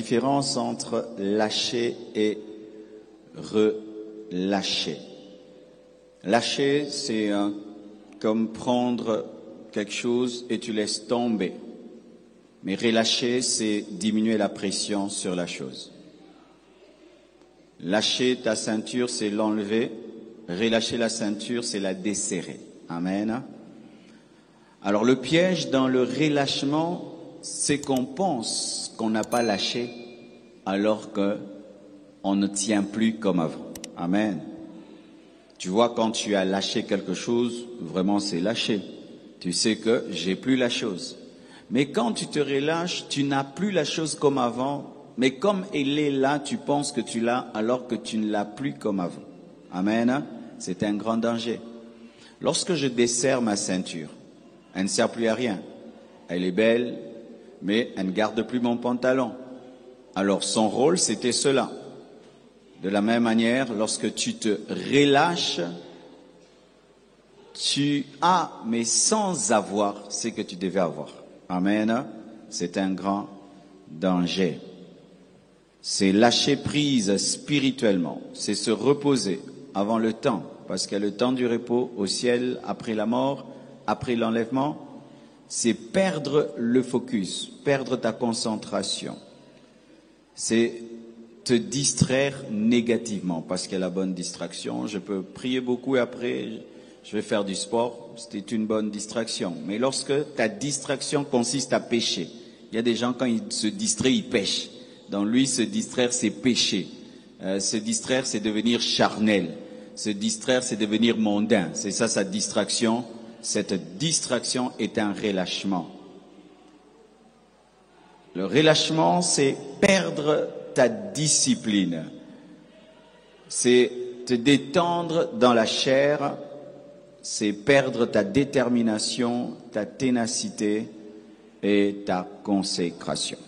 différence entre lâcher et relâcher. Lâcher, c'est comme prendre quelque chose et tu laisses tomber. Mais relâcher, c'est diminuer la pression sur la chose. Lâcher ta ceinture, c'est l'enlever. Relâcher la ceinture, c'est la desserrer. Amen. Alors le piège dans le relâchement, c'est qu'on pense qu'on n'a pas lâché alors qu'on ne tient plus comme avant. Amen. Tu vois, quand tu as lâché quelque chose, vraiment c'est lâché. Tu sais que j'ai plus la chose. Mais quand tu te relâches, tu n'as plus la chose comme avant, mais comme elle est là, tu penses que tu l'as alors que tu ne l'as plus comme avant. Amen. C'est un grand danger. Lorsque je desserre ma ceinture, elle ne sert plus à rien. Elle est belle, mais elle ne garde plus mon pantalon. Alors son rôle, c'était cela. De la même manière, lorsque tu te relâches, tu as, mais sans avoir ce que tu devais avoir. Amen. C'est un grand danger. C'est lâcher prise spirituellement. C'est se reposer avant le temps. Parce qu'il y a le temps du repos au ciel, après la mort, après l'enlèvement. C'est perdre le focus, perdre ta concentration. C'est te distraire négativement, parce qu'il y a la bonne distraction. Je peux prier beaucoup et après, je vais faire du sport. C'était une bonne distraction. Mais lorsque ta distraction consiste à pécher, il y a des gens, quand ils se distraient, ils pêchent. Dans lui, se distraire, c'est pécher. Se distraire, c'est devenir charnel. Se distraire, c'est devenir mondain. C'est ça, sa distraction. Cette distraction est un relâchement. Le relâchement, c'est perdre ta discipline. C'est te détendre dans la chair. C'est perdre ta détermination, ta ténacité et ta consécration.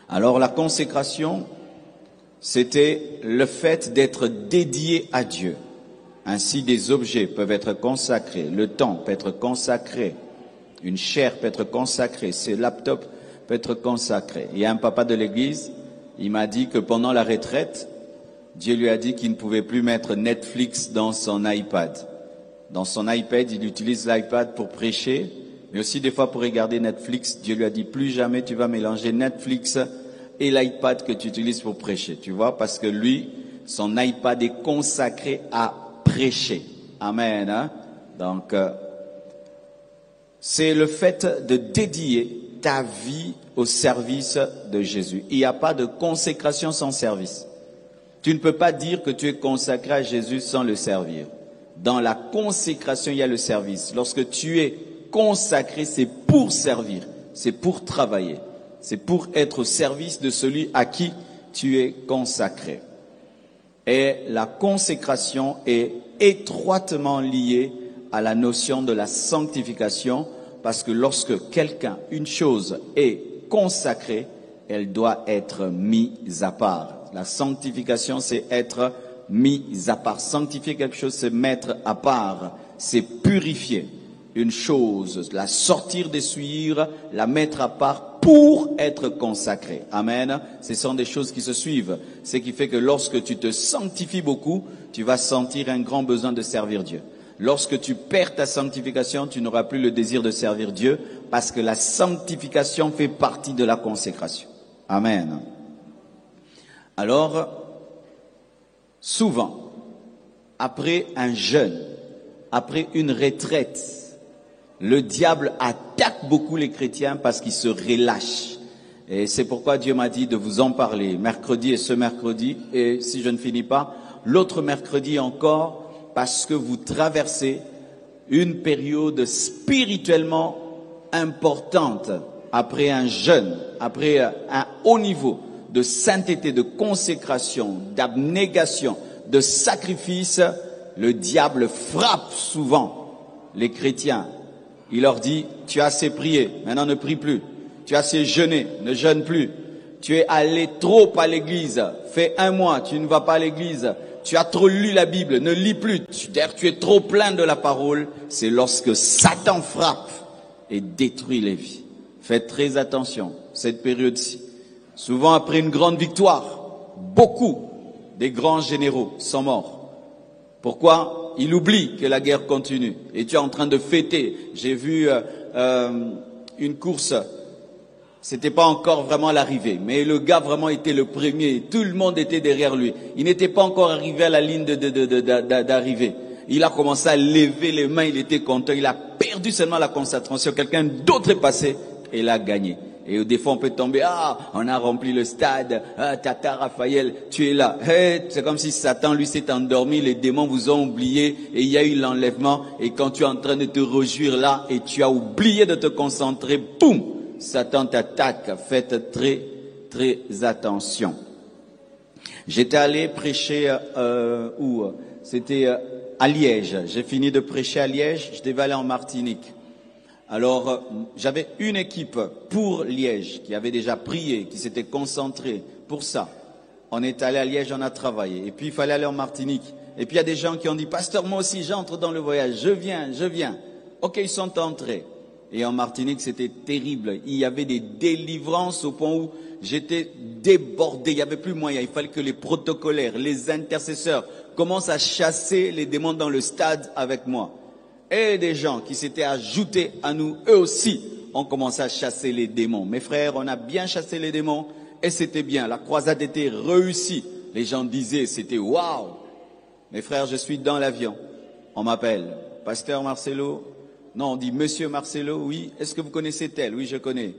Alors la consécration, c'était le fait d'être dédié à Dieu. Ainsi, des objets peuvent être consacrés, le temps peut être consacré, une chair peut être consacrée, ce laptop peut être consacré. Il y a un papa de l'église, il m'a dit que pendant la retraite, Dieu lui a dit qu'il ne pouvait plus mettre Netflix dans son iPad. Dans son iPad, il utilise l'iPad pour prêcher, mais aussi des fois pour regarder Netflix. Dieu lui a dit, plus jamais tu vas mélanger Netflix et l'iPad que tu utilises pour prêcher. Tu vois, parce que lui, son iPad est consacré à prêcher. Amen. Hein? Donc, c'est le fait de dédier ta vie au service de Jésus. Il n'y a pas de consécration sans service. Tu ne peux pas dire que tu es consacré à Jésus sans le servir. Dans la consécration, il y a le service. Lorsque tu es consacré, c'est pour servir, c'est pour travailler, c'est pour être au service de celui à qui tu es consacré. Et la consécration est étroitement liée à la notion de la sanctification, parce que lorsque quelqu'un, une chose est consacrée, elle doit être mise à part. La sanctification, c'est être mis à part. Sanctifier quelque chose, c'est mettre à part, c'est purifier une chose, la sortir des souillures, la mettre à part pour être consacré. Amen. Ce sont des choses qui se suivent. Ce qui fait que lorsque tu te sanctifies beaucoup, tu vas sentir un grand besoin de servir Dieu. Lorsque tu perds ta sanctification, tu n'auras plus le désir de servir Dieu, parce que la sanctification fait partie de la consécration. Amen. Alors, souvent, après un jeûne, après une retraite, le diable attaque beaucoup les chrétiens parce qu'ils se relâchent. Et c'est pourquoi Dieu m'a dit de vous en parler mercredi et ce mercredi, et si je ne finis pas, l'autre mercredi encore, parce que vous traversez une période spirituellement importante après un jeûne, après un haut niveau de sainteté, de consécration, d'abnégation, de sacrifice. Le diable frappe souvent les chrétiens. Il leur dit, tu as assez prié, maintenant ne prie plus. Tu as assez jeûné, ne jeûne plus. Tu es allé trop à l'église, fais 1 mois, tu ne vas pas à l'église. Tu as trop lu la Bible, ne lis plus. Tu es trop plein de la parole. C'est lorsque Satan frappe et détruit les vies. Faites très attention, cette période-ci. Souvent après une grande victoire, beaucoup des grands généraux sont morts. Pourquoi? Il oublie que la guerre continue. Et tu es en train de fêter. J'ai vu une course, c'était pas encore vraiment l'arrivée, mais le gars vraiment était le premier. Tout le monde était derrière lui. Il n'était pas encore arrivé à la ligne d'arrivée. Il a commencé à lever les mains, il était content. Il a perdu seulement la concentration. Quelqu'un d'autre est passé et il a gagné. Et des fois, on peut tomber, on a rempli le stade, Tata Raphaël, tu es là. Hey, c'est comme si Satan, lui, s'est endormi, les démons vous ont oublié, et il y a eu l'enlèvement, et quand tu es en train de te réjouir là, et tu as oublié de te concentrer, boum, Satan t'attaque. Faites très, très attention. J'étais allé prêcher, où? C'était à Liège. J'ai fini de prêcher à Liège, je devais aller en Martinique. Alors, j'avais une équipe pour Liège qui avait déjà prié, qui s'était concentrée pour ça. On est allé à Liège, on a travaillé. Et puis, il fallait aller en Martinique. Et puis, il y a des gens qui ont dit, pasteur, moi aussi, j'entre dans le voyage. Je viens. Ok, ils sont entrés. Et en Martinique, c'était terrible. Il y avait des délivrances au point où j'étais débordé. Il n'y avait plus moyen. Il fallait que les protocolaires, les intercesseurs commencent à chasser les démons dans le stade avec moi. Et des gens qui s'étaient ajoutés à nous, eux aussi, ont commencé à chasser les démons. Mes frères, on a bien chassé les démons et c'était bien. La croisade était réussie. Les gens disaient, c'était waouh. Mes frères, je suis dans l'avion. On m'appelle, pasteur Marcelo. Non, on dit monsieur Marcelo, oui. Est-ce que vous connaissez tel? Oui, je connais.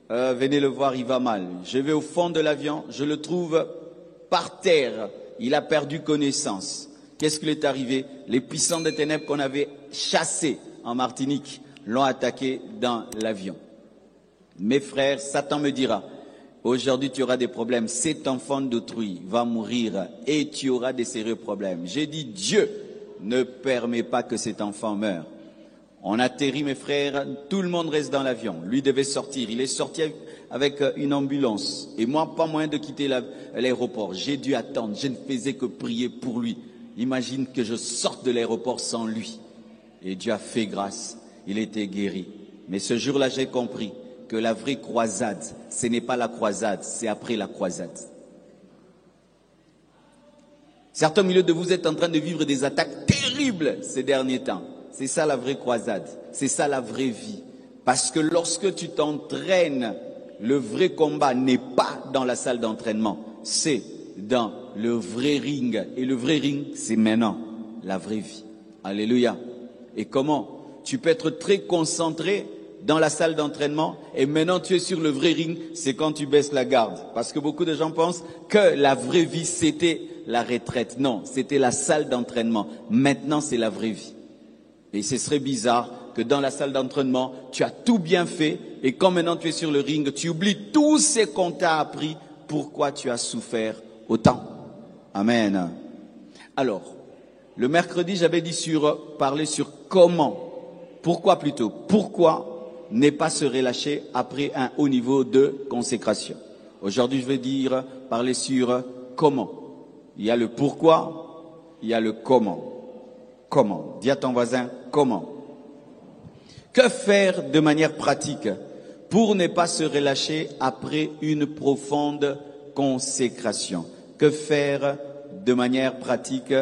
Venez le voir, il va mal. Je vais au fond de l'avion, je le trouve par terre. Il a perdu connaissance. Qu'est-ce qui lui est arrivé? Les puissants des ténèbres qu'on avait chassés en Martinique l'ont attaqué dans l'avion. Mes frères, Satan me dira, aujourd'hui tu auras des problèmes. Cet enfant d'autrui va mourir et tu auras des sérieux problèmes. J'ai dit, Dieu ne permet pas que cet enfant meure. On atterrit, mes frères, tout le monde reste dans l'avion. Lui devait sortir. Il est sorti avec une ambulance. Et moi, pas moyen de quitter l'aéroport. J'ai dû attendre. Je ne faisais que prier pour lui. Imagine que je sorte de l'aéroport sans lui. Et Dieu a fait grâce. Il était guéri. Mais ce jour-là, j'ai compris que la vraie croisade, ce n'est pas la croisade, c'est après la croisade. Certains milieux de vous êtes en train de vivre des attaques terribles ces derniers temps. C'est ça la vraie croisade. C'est ça la vraie vie. Parce que lorsque tu t'entraînes, le vrai combat n'est pas dans la salle d'entraînement. C'est dans le vrai ring. Et le vrai ring, c'est maintenant la vraie vie. Alléluia. Et comment? Tu peux être très concentré dans la salle d'entraînement et maintenant tu es sur le vrai ring, c'est quand tu baisses la garde. Parce que beaucoup de gens pensent que la vraie vie, c'était la retraite. Non, c'était la salle d'entraînement. Maintenant, c'est la vraie vie. Et ce serait bizarre que dans la salle d'entraînement, tu as tout bien fait et quand maintenant tu es sur le ring, tu oublies tout ce qu'on t'a appris, pourquoi tu as souffert autant. Amen. Alors, le mercredi, j'avais dit parler sur comment, pourquoi plutôt, pourquoi ne pas se relâcher après un haut niveau de consécration. Aujourd'hui, je vais parler sur comment. Il y a le pourquoi, il y a le comment. Comment? Dis à ton voisin, comment? Que faire de manière pratique pour ne pas se relâcher après une profonde consécration? Que faire de manière pratique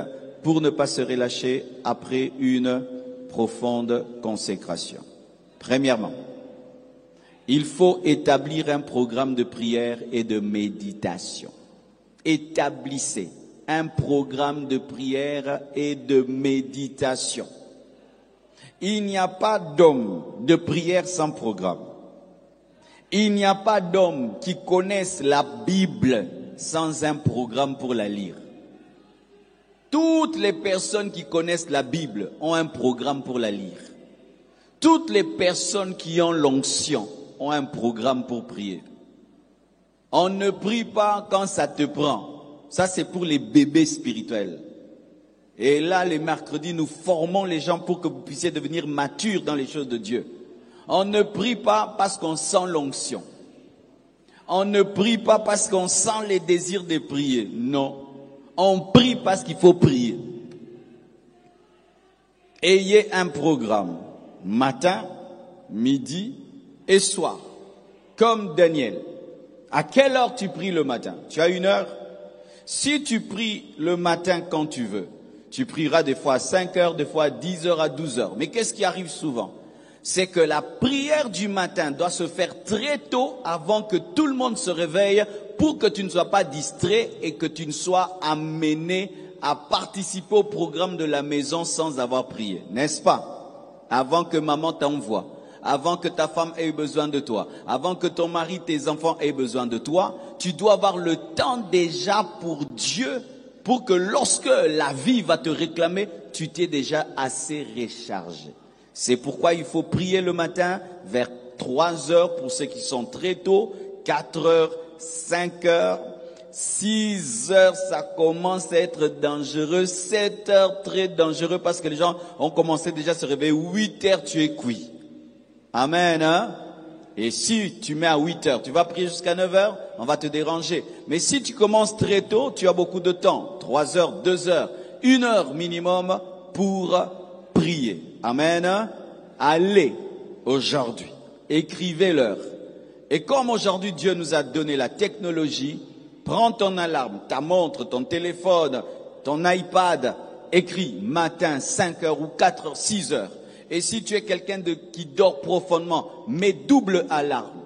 pour ne pas se relâcher après une profonde consécration? Premièrement, il faut établir un programme de prière et de méditation. Établissez un programme de prière et de méditation. Il n'y a pas d'homme de prière sans programme. Il n'y a pas d'homme qui connaisse la Bible sans un programme pour la lire. Toutes les personnes qui connaissent la Bible ont un programme pour la lire. Toutes les personnes qui ont l'onction ont un programme pour prier. On ne prie pas quand ça te prend. Ça, c'est pour les bébés spirituels. Et là, les mercredis, nous formons les gens pour que vous puissiez devenir matures dans les choses de Dieu. On ne prie pas parce qu'on sent l'onction. On ne prie pas parce qu'on sent les désirs de prier. Non. On prie parce qu'il faut prier. Ayez un programme. Matin, midi et soir. Comme Daniel. À quelle heure tu pries le matin? Tu as une heure? Si tu pries le matin quand tu veux, tu prieras des fois à 5 heures, des fois à 10 heures, à 12 heures. Mais qu'est-ce qui arrive souvent? C'est que la prière du matin doit se faire très tôt avant que tout le monde se réveille pour que tu ne sois pas distrait et que tu ne sois amené à participer au programme de la maison sans avoir prié. N'est-ce pas? Avant que maman t'envoie, avant que ta femme ait besoin de toi, avant que ton mari, tes enfants aient besoin de toi, tu dois avoir le temps déjà pour Dieu, pour que lorsque la vie va te réclamer, tu t'es déjà assez rechargé. C'est pourquoi il faut prier le matin vers 3 heures pour ceux qui sont très tôt, 4 heures, 5 heures, 6 heures, ça commence à être dangereux, 7 heures, très dangereux parce que les gens ont commencé déjà à se réveiller, 8 heures, tu es cuit. Amen, hein? Et si tu mets à 8 heures, tu vas prier jusqu'à 9 heures, on va te déranger. Mais si tu commences très tôt, tu as beaucoup de temps. 3 heures, 2 heures, 1 heure minimum pour prier. Amen, hein? Allez aujourd'hui, écrivez-leur. Et comme aujourd'hui Dieu nous a donné la technologie, prends ton alarme, ta montre, ton téléphone, ton iPad, écris matin 5 heures ou 4 heures, 6 heures. Et si tu es quelqu'un qui dort profondément, mets double alarme.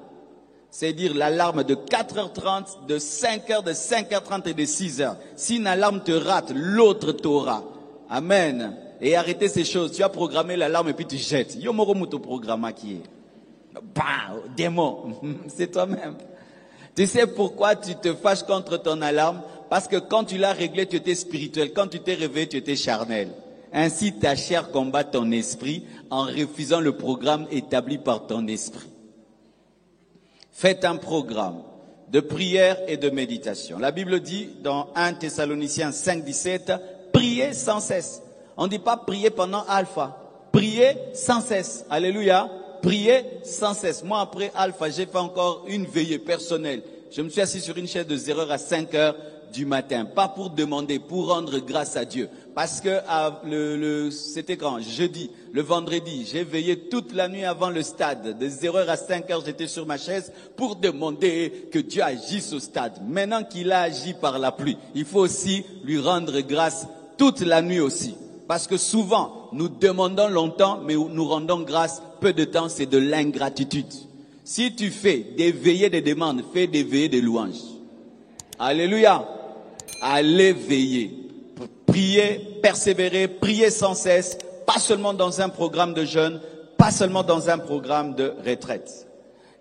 C'est-à-dire l'alarme de 4h30, de 5h, de 5h30 et de 6h. Si une alarme te rate, l'autre t'aura. Amen. Et arrêtez ces choses. Tu as programmé l'alarme et puis tu jettes. Yo moro muto programma qui est. Bah, démon. C'est toi-même. Tu sais pourquoi tu te fâches contre ton alarme? Parce que quand tu l'as réglé, tu étais spirituel. Quand tu t'es réveillé, tu étais charnel. Ainsi, ta chair combat ton esprit en refusant le programme établi par ton esprit. Faites un programme de prière et de méditation. La Bible dit dans 1 Thessaloniciens 5, 17, priez sans cesse. On ne dit pas prier pendant alpha. Priez sans cesse. Alléluia. Priez sans cesse. Moi, après alpha, j'ai fait encore une veillée personnelle. Je me suis assis sur une chaise de 0 à 5 heures du matin. Pas pour demander, pour rendre grâce à Dieu. Parce que c'était quand? Jeudi, le vendredi, j'ai veillé toute la nuit avant le stade. De 0 heure à 5 heures, j'étais sur ma chaise pour demander que Dieu agisse au stade. Maintenant qu'il a agi par la pluie, il faut aussi lui rendre grâce toute la nuit aussi. Parce que souvent, nous demandons longtemps, mais nous rendons grâce peu de temps, c'est de l'ingratitude. Si tu fais des veillées de demandes, fais des veillées de louanges. Alléluia. Allez veiller. Priez, persévérer, priez sans cesse, pas seulement dans un programme de jeûne, pas seulement dans un programme de retraite.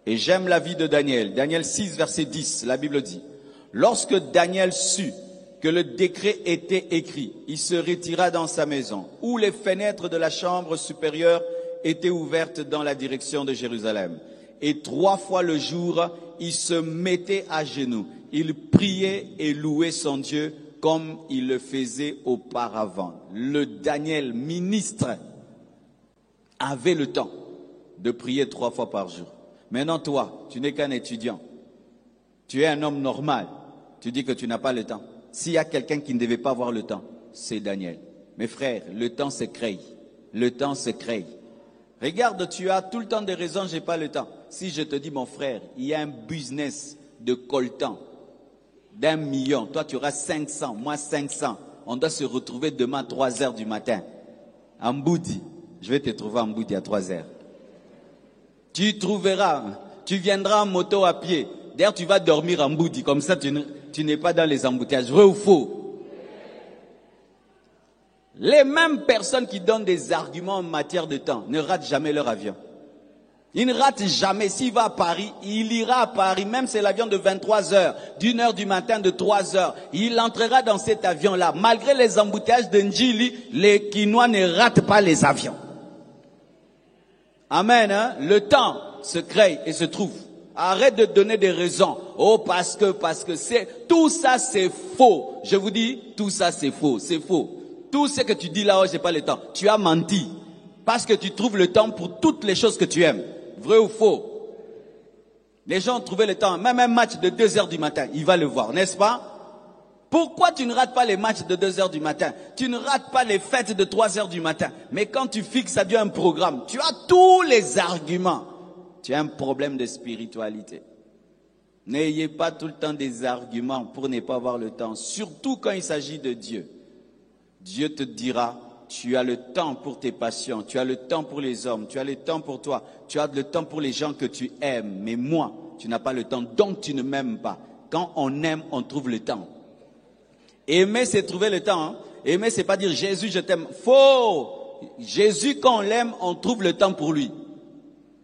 Et j'aime la vie de Daniel. Daniel 6, verset 10, la Bible dit, lorsque Daniel sut que le décret était écrit, il se retira dans sa maison, où les fenêtres de la chambre supérieure étaient ouvertes dans la direction de Jérusalem. Et 3 fois le jour, il se mettait à genoux. Il priait et louait son Dieu comme il le faisait auparavant. Le Daniel, ministre, avait le temps de prier 3 fois par jour. Maintenant, toi, tu n'es qu'un étudiant. Tu es un homme normal. Tu dis que tu n'as pas le temps. S'il y a quelqu'un qui ne devait pas avoir le temps, c'est Daniel. Mes frères, le temps se crée. Le temps se crée. Regarde, tu as tout le temps des raisons, j'ai pas le temps. Si je te dis, mon frère, il y a un business de coltan d'1 million. Toi, tu auras 500, moi 500. On doit se retrouver demain à 3 heures du matin. En Mboudi. Je vais te trouver en Mboudi à 3 heures. Tu trouveras, tu viendras en moto à pied. D'ailleurs, tu vas dormir en Mboudi. Comme ça, tu n'es pas dans les embouteillages. Vrai ou faux? Les mêmes personnes qui donnent des arguments en matière de temps ne ratent jamais leur avion. Il ne rate jamais. S'il va à Paris, il ira à Paris, même si c'est l'avion de 23 heures, d'1 heure du matin, de 3 heures. Il entrera dans cet avion-là. Malgré les embouteillages de Njili, les Quinois ne ratent pas les avions. Amen, hein? Le temps se crée et se trouve. Arrête de donner des raisons. Oh, parce que tout ça c'est faux. Je vous dis, tout ça c'est faux, c'est faux. Tout ce que tu dis là, oh, j'ai pas le temps. Tu as menti. Parce que tu trouves le temps pour toutes les choses que tu aimes. Vrai ou faux? Les gens ont trouvé le temps. Même un match de 2 heures du matin, il va le voir, n'est-ce pas? Pourquoi tu ne rates pas les matchs de 2 heures du matin? Tu ne rates pas les fêtes de 3 heures du matin. Mais quand tu fixes à Dieu un programme, tu as tous les arguments. Tu as un problème de spiritualité. N'ayez pas tout le temps des arguments pour ne pas avoir le temps, surtout quand il s'agit de Dieu. Dieu te dira, tu as le temps pour tes passions, tu as le temps pour les hommes, tu as le temps pour toi, tu as le temps pour les gens que tu aimes, mais moi, tu n'as pas le temps, donc tu ne m'aimes pas. Quand on aime, on trouve le temps. Aimer, c'est trouver le temps. Hein? Aimer, c'est pas dire Jésus, je t'aime. Faux! Jésus, quand on l'aime, on trouve le temps pour lui.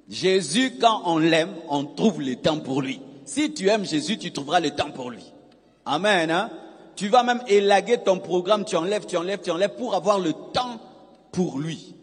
Jésus, quand on l'aime, on trouve le temps pour lui. Si tu aimes Jésus, tu trouveras le temps pour lui. Amen. Hein? Tu vas même élaguer ton programme, tu enlèves pour avoir le temps pour lui.